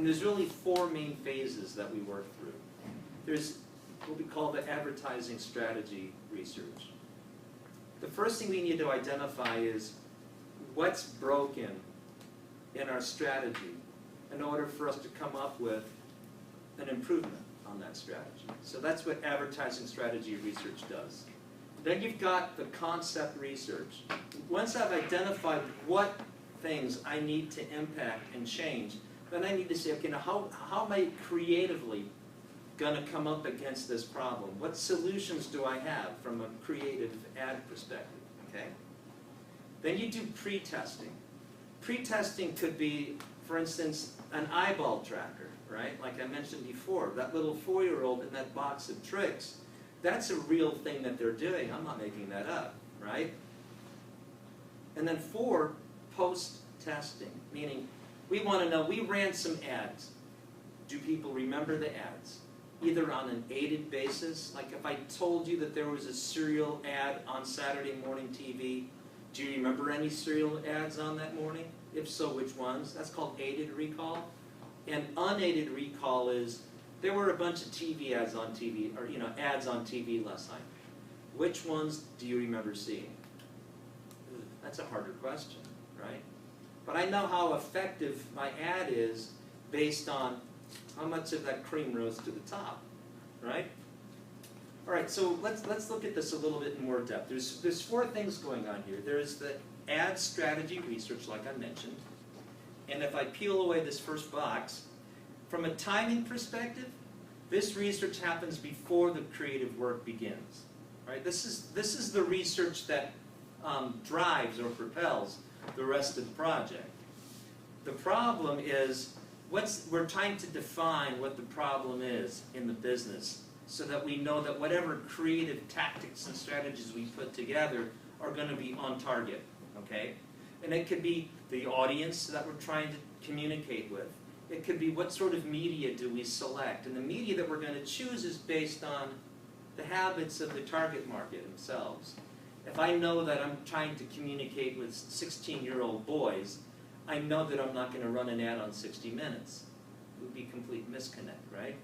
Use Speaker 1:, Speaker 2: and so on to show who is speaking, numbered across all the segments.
Speaker 1: And there's really four main phases that we work through. There's what we call the advertising strategy research. The first thing we need to identify is what's broken in our strategy in order for us to come up with an improvement on that strategy. So that's what advertising strategy research does. Then you've got the concept research. Once I've identified what things I need to impact and change, then I need to say, okay, now how am I creatively going to come up against this problem? What solutions do I have from a creative ad perspective? Okay. Then you do pre-testing. Pre-testing could be, for instance, an eyeball tracker, right? Like I mentioned before, that little 4-year-old in that box of tricks. That's a real thing that they're doing. I'm not making that up, right? And then 4, post-testing, meaning we want to know, we ran some ads. Do people remember the ads? Either on an aided basis, like if I told you that there was a cereal ad on Saturday morning TV, do you remember any cereal ads on that morning? If so, which ones? That's called aided recall. And unaided recall is, there were a bunch of TV ads on TV, or ads on TV last night. Which ones do you remember seeing? That's a harder question, right? But I know how effective my ad is based on how much of that cream rose to the top, right? All right, so let's look at this a little bit in more depth. There's 4 things going on here. There's the ad strategy research, like I mentioned. And if I peel away this first box, from a timing perspective, this research happens before the creative work begins. Right? This is the research that drives or propels the rest of the project. The problem is, we're trying to define what the problem is in the business so that we know that whatever creative tactics and strategies we put together are going to be on target, okay? And it could be the audience that we're trying to communicate with. It could be what sort of media do we select. And the media that we're going to choose is based on the habits of the target market themselves. If I know that I'm trying to communicate with 16-year-old boys, I know that I'm not going to run an ad on 60 Minutes. It would be a complete misconnect, right?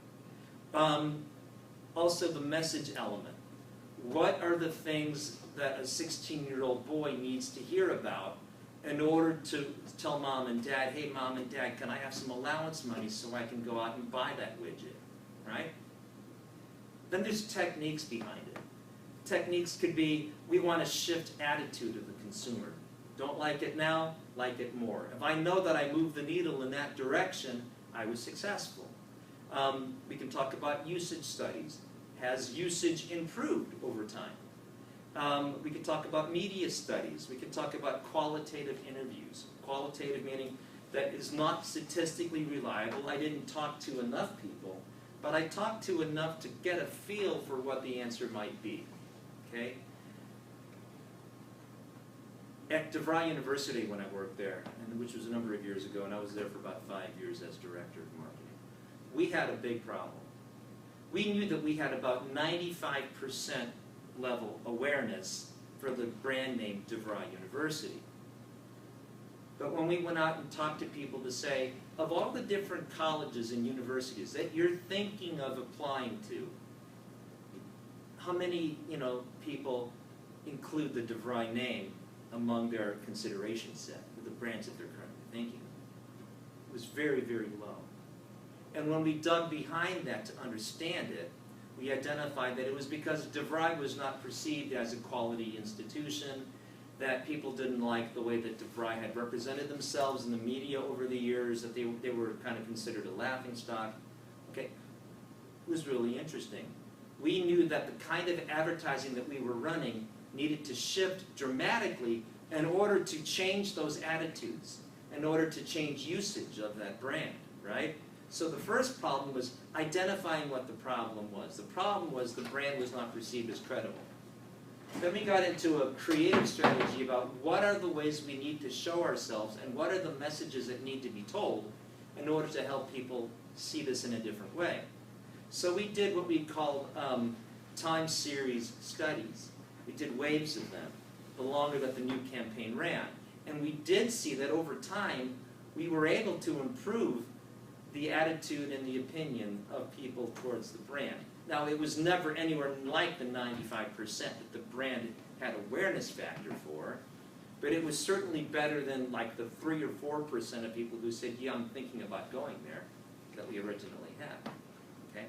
Speaker 1: Also the message element. What are the things that a 16-year-old boy needs to hear about in order to tell mom and dad, hey, mom and dad, can I have some allowance money so I can go out and buy that widget, right? Then there's techniques behind it. Techniques could be, we want to shift attitude of the consumer. Don't like it now, like it more. If I know that I move the needle in that direction, I was successful. We can talk about usage studies. Has usage improved over time? We can talk about media studies. We can talk about qualitative interviews. Qualitative meaning that is not statistically reliable. I didn't talk to enough people, but I talked to enough to get a feel for what the answer might be. Okay? At DeVry University when I worked there, which was a number of years ago, and I was there for about 5 years as director of marketing, we had a big problem. We knew that we had about 95% level awareness for the brand name DeVry University. But when we went out and talked to people to say, of all the different colleges and universities that you're thinking of applying to, how many people include the DeVry name among their consideration set for the brands that they're currently thinking of? It was very, very low. And when we dug behind that to understand it, we identified that it was because DeVry was not perceived as a quality institution, that people didn't like the way that DeVry had represented themselves in the media over the years, that they were kind of considered a laughingstock. Okay, it was really interesting. We knew that the kind of advertising that we were running needed to shift dramatically in order to change those attitudes, in order to change usage of that brand, right? So the first problem was identifying what the problem was. The problem was the brand was not perceived as credible. Then we got into a creative strategy about what are the ways we need to show ourselves and what are the messages that need to be told in order to help people see this in a different way. So we did what we called time series studies. We did waves of them, the longer that the new campaign ran. And we did see that over time, we were able to improve the attitude and the opinion of people towards the brand. Now, it was never anywhere like the 95% that the brand had awareness factor for, but it was certainly better than like the 3 or 4% of people who said, yeah, I'm thinking about going there, that we originally had. Okay?